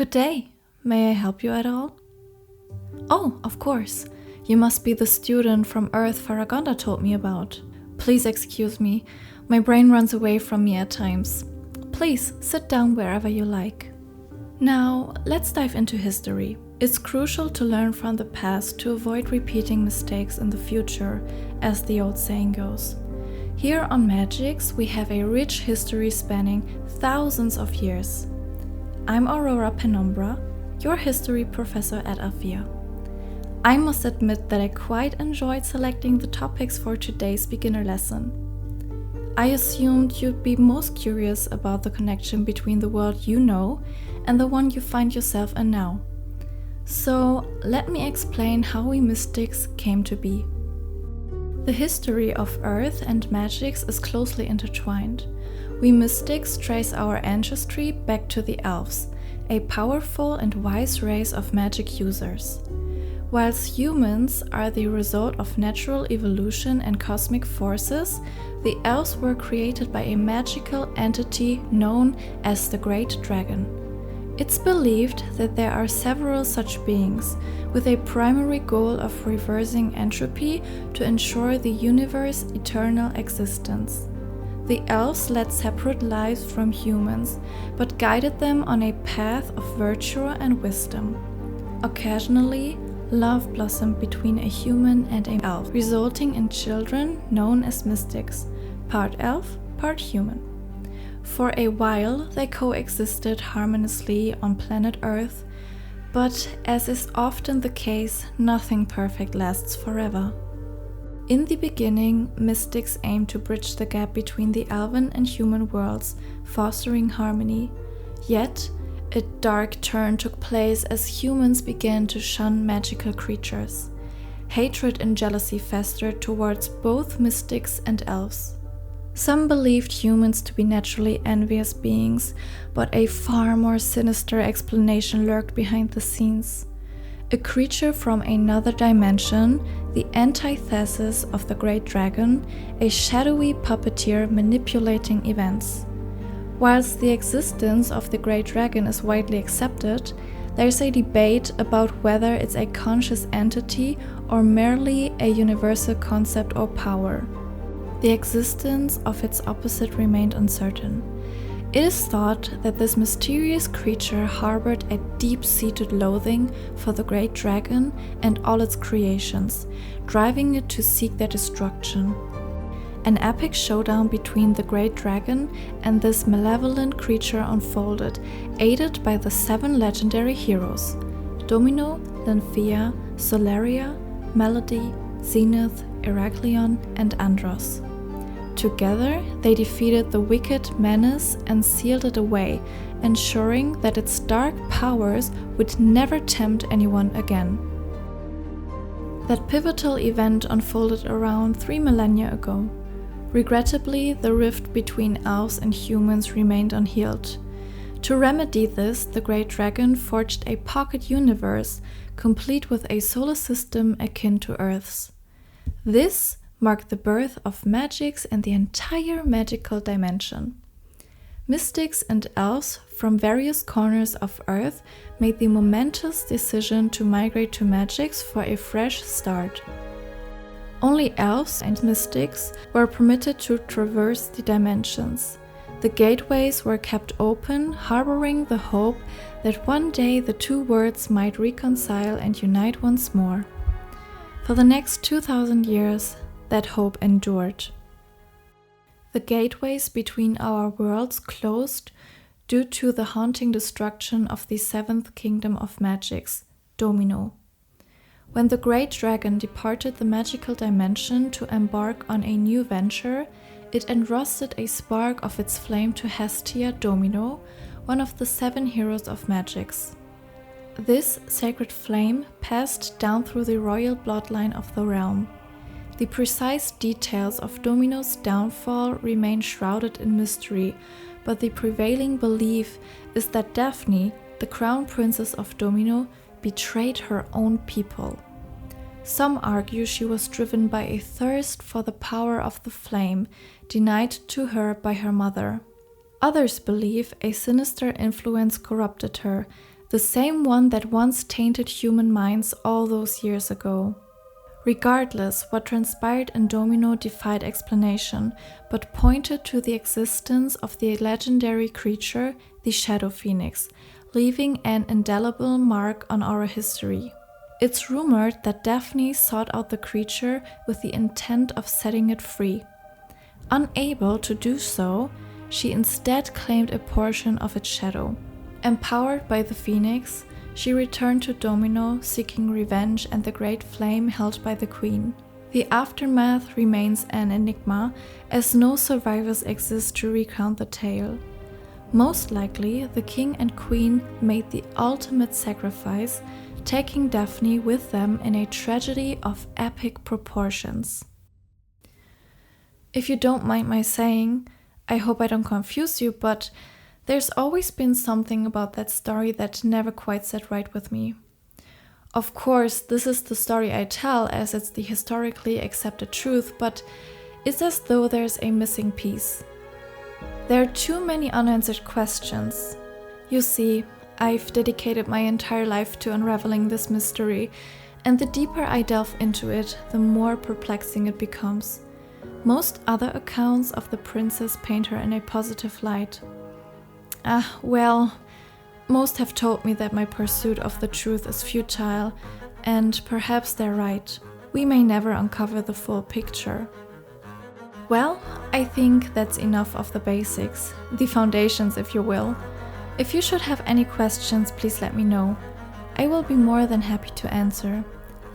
Good day. May I help you at all? Oh, of course. You must be the student from Earth Faragonda told me about. Please excuse me. My brain runs away from me at times. Please sit down wherever you like. Now, let's dive into history. It's crucial to learn from the past to avoid repeating mistakes in the future, as the old saying goes. Here on Magix, we have a rich history spanning thousands of years. I'm Aurora Penumbra, your history professor at Alfea. I must admit that I quite enjoyed selecting the topics for today's beginner lesson. I assumed you'd be most curious about the connection between the world you know and the one you find yourself in now. So let me explain how we mystics came to be. The history of Earth and Magix is closely intertwined. We mystics trace our ancestry back to the elves, a powerful and wise race of magic users. Whilst humans are the result of natural evolution and cosmic forces, the elves were created by a magical entity known as the Great Dragon. It's believed that there are several such beings, with a primary goal of reversing entropy to ensure the universe's eternal existence. The elves led separate lives from humans, but guided them on a path of virtue and wisdom. Occasionally, love blossomed between a human and an elf, resulting in children known as mystics, part elf, part human. For a while, they coexisted harmoniously on planet Earth, but as is often the case, nothing perfect lasts forever. In the beginning, mystics aimed to bridge the gap between the elven and human worlds, fostering harmony. Yet, a dark turn took place as humans began to shun magical creatures. Hatred and jealousy festered towards both mystics and elves. Some believed humans to be naturally envious beings, but a far more sinister explanation lurked behind the scenes. A creature from another dimension, the antithesis of the Great Dragon, a shadowy puppeteer manipulating events. Whilst the existence of the Great Dragon is widely accepted, there's a debate about whether it's a conscious entity or merely a universal concept or power. The existence of its opposite remained uncertain. It is thought that this mysterious creature harbored a deep-seated loathing for the Great Dragon and all its creations, driving it to seek their destruction. An epic showdown between the Great Dragon and this malevolent creature unfolded, aided by the 7 legendary heroes: Domino, Alfea, Solaria, Melody, Zenith, Heraklion, and Andros. Together, they defeated the wicked menace and sealed it away, ensuring that its dark powers would never tempt anyone again. That pivotal event unfolded around 3 millennia ago. Regrettably, the rift between elves and humans remained unhealed. To remedy this, the Great Dragon forged a pocket universe, complete with a solar system akin to Earth's. This marked the birth of Magix and the entire magical dimension. Mystics and elves from various corners of Earth made the momentous decision to migrate to Magix for a fresh start. Only elves and mystics were permitted to traverse the dimensions. The gateways were kept open, harboring the hope that one day the two worlds might reconcile and unite once more. For the next 2,000 years, that hope endured. The gateways between our worlds closed due to the haunting destruction of the 7th kingdom of Magix, Domino. When the Great Dragon departed the magical dimension to embark on a new venture, it entrusted a spark of its flame to Hestia Domino, one of the 7 heroes of Magix. This sacred flame passed down through the royal bloodline of the realm. The precise details of Domino's downfall remain shrouded in mystery, but the prevailing belief is that Daphne, the crown princess of Domino, betrayed her own people. Some argue she was driven by a thirst for the power of the flame, denied to her by her mother. Others believe a sinister influence corrupted her, the same one that once tainted human minds all those years ago. Regardless, what transpired in Domino defied explanation, but pointed to the existence of the legendary creature, the Shadow Phoenix, leaving an indelible mark on our history. It's rumored that Daphne sought out the creature with the intent of setting it free. Unable to do so, she instead claimed a portion of its shadow. Empowered by the Phoenix, she returned to Domino, seeking revenge and the great flame held by the Queen. The aftermath remains an enigma, as no survivors exist to recount the tale. Most likely, the King and Queen made the ultimate sacrifice, taking Daphne with them in a tragedy of epic proportions. If you don't mind my saying, I hope I don't confuse you, but there's always been something about that story that never quite sat right with me. Of course, this is the story I tell as it's the historically accepted truth, but it's as though there's a missing piece. There are too many unanswered questions. You see, I've dedicated my entire life to unraveling this mystery, and the deeper I delve into it, the more perplexing it becomes. Most other accounts of the princess paint her in a positive light. Well, most have told me that my pursuit of the truth is futile, and perhaps they're right. We may never uncover the full picture. Well, I think that's enough of the basics, the foundations if you will. If you should have any questions, please let me know. I will be more than happy to answer.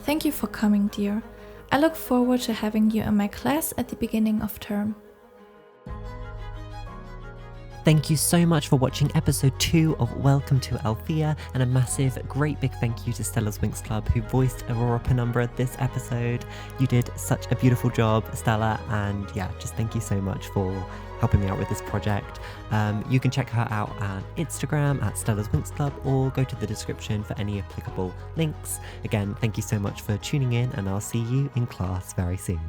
Thank you for coming, dear. I look forward to having you in my class at the beginning of term. Thank you so much for watching episode 2 of Welcome to Alfea, and a massive, great big thank you to Stellaswinxclub who voiced Aurora Penumbra this episode. You did such a beautiful job, Stella, and yeah, just thank you so much for helping me out with this project. You can check her out on Instagram at Stellaswinxclub, or go to the description for any applicable links. Again, thank you so much for tuning in, and I'll see you in class very soon.